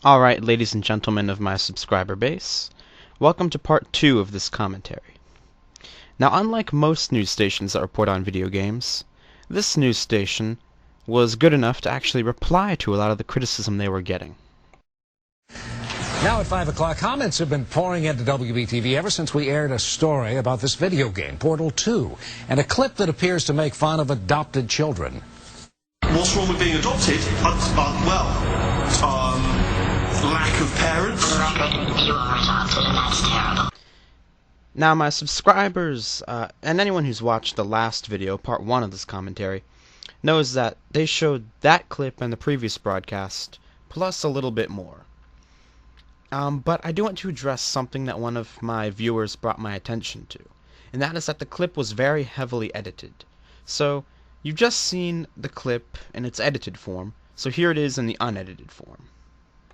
Alright, ladies and gentlemen of my subscriber base, welcome to part 2 of this commentary. Now, unlike most news stations that report on video games, this news station was good enough to actually reply to a lot of the criticism they were getting. Now at 5 o'clock, comments have been pouring into WBTV ever since we aired a story about this video game, Portal 2, and a clip that appears to make fun of adopted children. What's wrong with being adopted? Lack of parents. For the record, you are adopted, and that's terrible. Now, my subscribers, and anyone who's watched the last video, part 1 of this commentary, knows that they showed that clip and the previous broadcast, plus a little bit more. But I do want to address something that one of my viewers brought my attention to, and that is that the clip was very heavily edited. So, you've just seen the clip in its edited form, so here it is in the unedited form.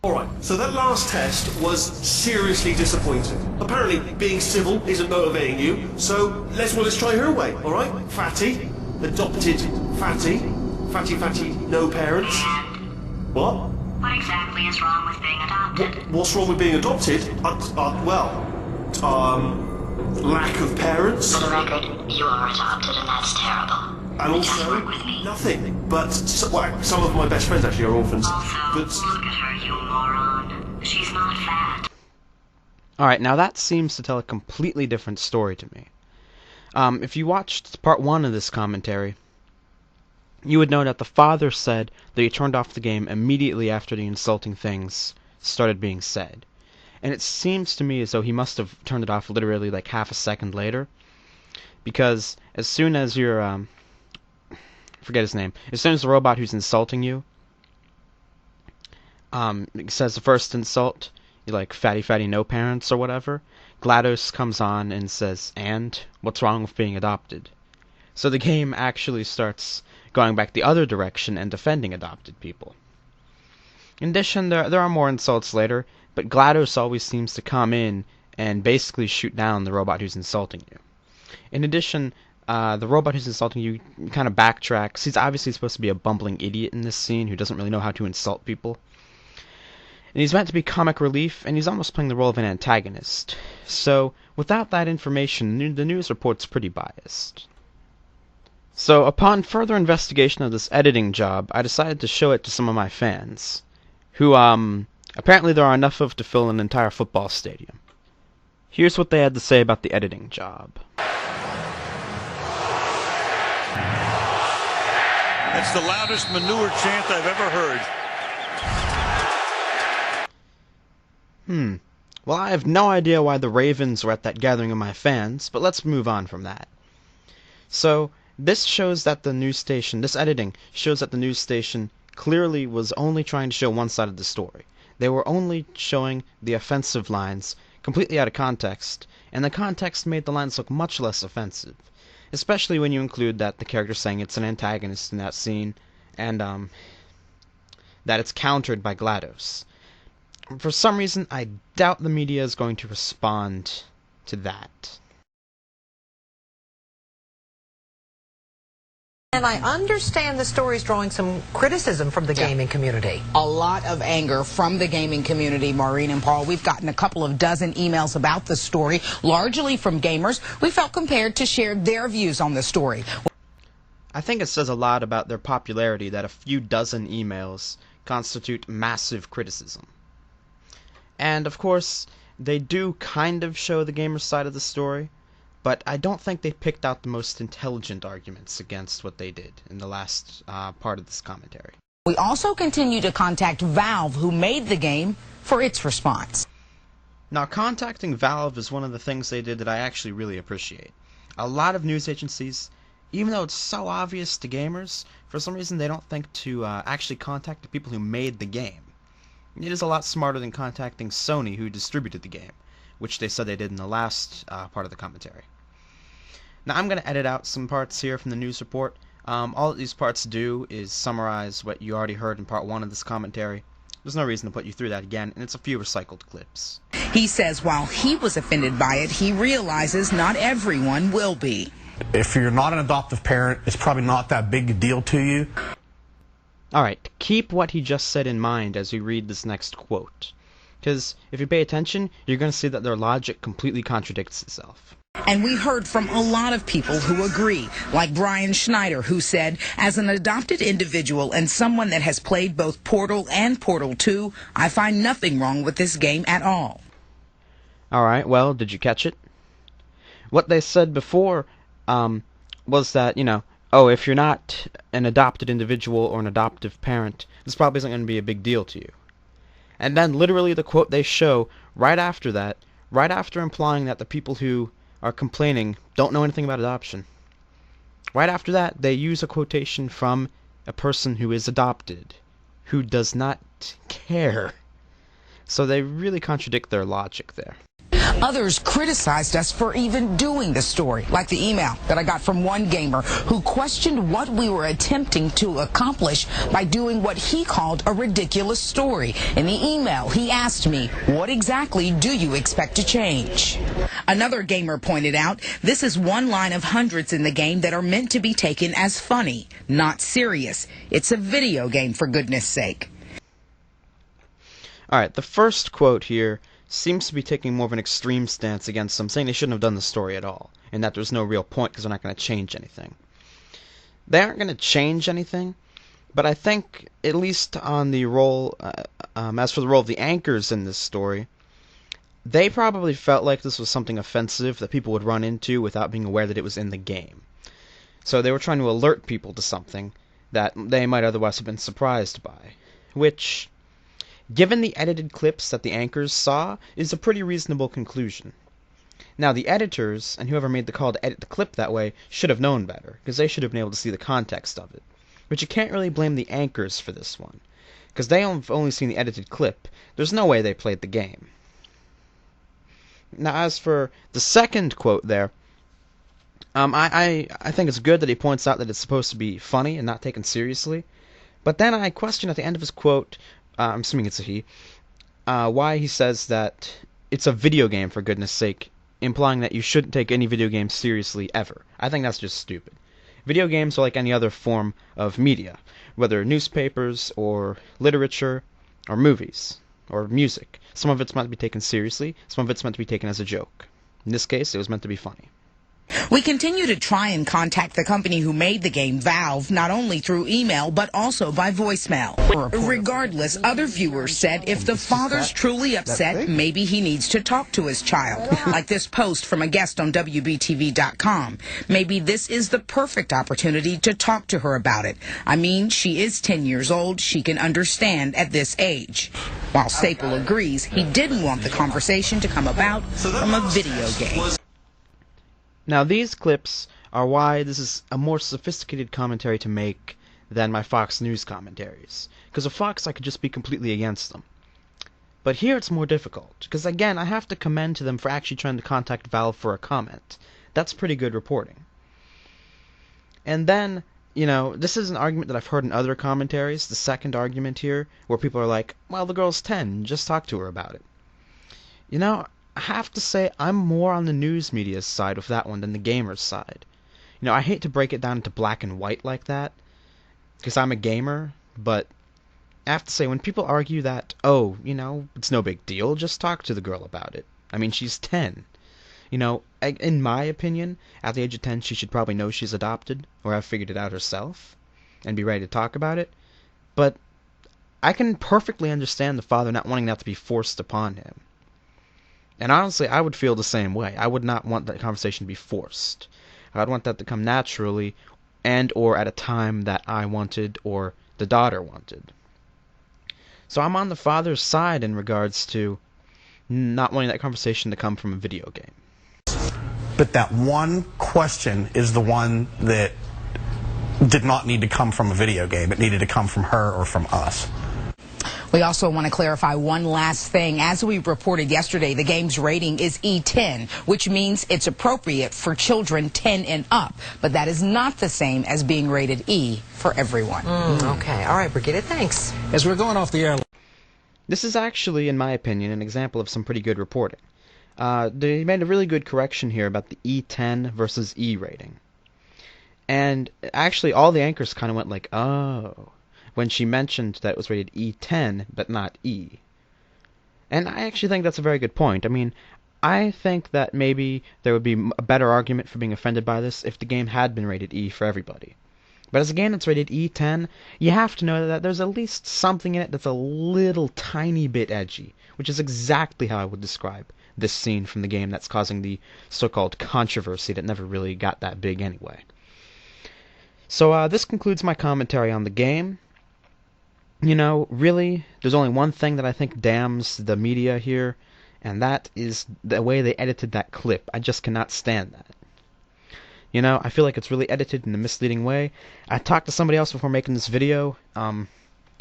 Alright, so that last test was seriously disappointing. Apparently, being civil isn't motivating you, so let's try her way, alright? Fatty, adopted fatty, fatty, no parents. What? What exactly is wrong with being adopted? What's wrong with being adopted? Lack of parents. For the record, you are adopted, and that's terrible. And also, nothing. But some of my best friends actually are orphans. Also, look at her, you moron. She's not fat. Alright, now that seems to tell a completely different story to me. If you watched part 1 of this commentary, you would know that the father said that he turned off the game immediately after the insulting things started being said. And it seems to me as though he must have turned it off literally like half a second later. Because as soon as you're, forget his name, as soon as the robot who's insulting you, says the first insult, you're like, fatty, no parents, or whatever, GLaDOS comes on and says, and? What's wrong with being adopted? So the game actually starts going back the other direction and defending adopted people. In addition, there are more insults later, but GLaDOS always seems to come in and basically shoot down the robot who's insulting you. In addition, the robot who's insulting you kind of backtracks. He's obviously supposed to be a bumbling idiot in this scene who doesn't really know how to insult people. And he's meant to be comic relief, and he's almost playing the role of an antagonist. So, without that information, the news report's pretty biased. So, upon further investigation of this editing job, I decided to show it to some of my fans, who, apparently there are enough of to fill an entire football stadium. Here's what they had to say about the editing job. That's the loudest manure chant I've ever heard. Well, I have no idea why the Ravens were at that gathering of my fans, but let's move on from that. So, this shows that the news station, this editing, shows that the news station clearly was only trying to show one side of the story. They were only showing the offensive lines completely out of context, and the context made the lines look much less offensive. Especially when you include that the character's saying it's an antagonist in that scene, and that it's countered by GLaDOS. For some reason, I doubt the media is going to respond to that. And I understand the story's drawing some criticism from the gaming community. A lot of anger from the gaming community, Maureen and Paul. We've gotten a couple of dozen emails about the story, largely from gamers. We felt compelled to share their views on the story. I think it says a lot about their popularity that a few dozen emails constitute massive criticism. And, of course, they do kind of show the gamer's side of the story, but I don't think they picked out the most intelligent arguments against what they did in the last part of this commentary. We also continue to contact Valve, who made the game, for its response. Now, contacting Valve is one of the things they did that I actually really appreciate. A lot of news agencies, even though it's so obvious to gamers, for some reason they don't think to actually contact the people who made the game. It is a lot smarter than contacting Sony, who distributed the game, which they said they did in the last part of the commentary. Now, I'm going to edit out some parts here from the news report. All that these parts do is summarize what you already heard in part 1 of this commentary. There's no reason to put you through that again, and it's a few recycled clips. He says while he was offended by it, he realizes not everyone will be. If you're not an adoptive parent, it's probably not that big a deal to you. Alright, keep what he just said in mind as you read this next quote. Because if you pay attention, you're going to see that their logic completely contradicts itself. And we heard from a lot of people who agree, like Brian Schneider, who said, as an adopted individual and someone that has played both Portal and Portal 2, I find nothing wrong with this game at all. Alright, well, did you catch it? What they said before was that, oh, if you're not an adopted individual or an adoptive parent, this probably isn't going to be a big deal to you. And then literally the quote they show right after that, right after implying that the people who are complaining don't know anything about adoption. Right after that, they use a quotation from a person who is adopted, who does not care. So they really contradict their logic there. Others criticized us for even doing the story, like the email that I got from one gamer who questioned what we were attempting to accomplish by doing what he called a ridiculous story. In the email, he asked me, what exactly do you expect to change? Another gamer pointed out, this is one line of hundreds in the game that are meant to be taken as funny, not serious. It's a video game, for goodness sake. Alright, the first quote here seems to be taking more of an extreme stance against them, saying they shouldn't have done the story at all, and that there's no real point because they're not going to change anything. They aren't going to change anything, but I think, at least on the role, as for the role of the anchors in this story, they probably felt like this was something offensive that people would run into without being aware that it was in the game. So they were trying to alert people to something that they might otherwise have been surprised by, which, given the edited clips that the anchors saw, is a pretty reasonable conclusion. Now, the editors, and whoever made the call to edit the clip that way, should have known better, because they should have been able to see the context of it. But you can't really blame the anchors for this one, because they have only seen the edited clip. There's no way they played the game. Now, as for the second quote there, I think it's good that he points out that it's supposed to be funny and not taken seriously, but then I question at the end of his quote, I'm assuming it's a he, why he says that it's a video game, for goodness sake, implying that you shouldn't take any video game seriously ever. I think that's just stupid. Video games are like any other form of media, whether newspapers or literature or movies or music. Some of it's meant to be taken seriously, some of it's meant to be taken as a joke. In this case, it was meant to be funny. We continue to try and contact the company who made the game, Valve, not only through email, but also by voicemail. Regardless, other viewers said if the father's truly upset, maybe he needs to talk to his child. Like this post from a guest on WBTV.com. Maybe this is the perfect opportunity to talk to her about it. I mean, she is 10 years old. She can understand at this age. While Staple agrees, he didn't want the conversation to come about from a video game. Now, these clips are why this is a more sophisticated commentary to make than my Fox News commentaries. Because with Fox, I could just be completely against them. But here it's more difficult, because again, I have to commend to them for actually trying to contact Valve for a comment. That's pretty good reporting. And then, this is an argument that I've heard in other commentaries, the second argument here, where people are like, well, the girl's 10, just talk to her about it. I have to say I'm more on the news media's side with that one than the gamer's side. I hate to break it down into black and white like that, because I'm a gamer, but I have to say when people argue that, oh, it's no big deal, just talk to the girl about it. I mean, she's 10. In my opinion, at the age of 10, she should probably know she's adopted, or have figured it out herself, and be ready to talk about it. But I can perfectly understand the father not wanting that to be forced upon him. And honestly, I would feel the same way. I would not want that conversation to be forced. I'd want that to come naturally and or at a time that I wanted or the daughter wanted. So I'm on the father's side in regards to not wanting that conversation to come from a video game. But that one question is the one that did not need to come from a video game. It needed to come from her or from us. We also want to clarify one last thing. As we reported yesterday, the game's rating is E10, which means it's appropriate for children 10 and up. But that is not the same as being rated E for everyone. Okay. All right, Brigitte, thanks. As we're going off the air... This is actually, in my opinion, an example of some pretty good reporting. They made a really good correction here about the E10 versus E rating. And actually, all the anchors kind of went like, oh. when she mentioned that it was rated E10 but not E. And I actually think that's a very good point. I mean, I think that maybe there would be a better argument for being offended by this if the game had been rated E for everybody. But as a game that's rated E10, you have to know that there's at least something in it that's a little tiny bit edgy, which is exactly how I would describe this scene from the game that's causing the so-called controversy that never really got that big anyway. So this concludes my commentary on the game. You know, really, there's only one thing that I think damns the media here, and that is the way they edited that clip. I just cannot stand that. You know, I feel like it's really edited in a misleading way. I talked to somebody else before making this video.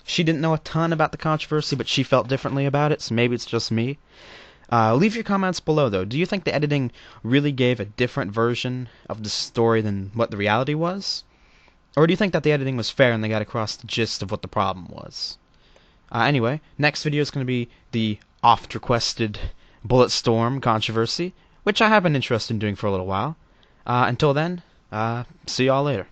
She didn't know a ton about the controversy, but she felt differently about it, so maybe it's just me. Leave your comments below, though. Do you think the editing really gave a different version of the story than what the reality was? Or do you think that the editing was fair and they got across the gist of what the problem was? Anyway, next video is going to be the oft-requested Bulletstorm controversy, which I have been interested in doing for a little while. Until then, see y'all later.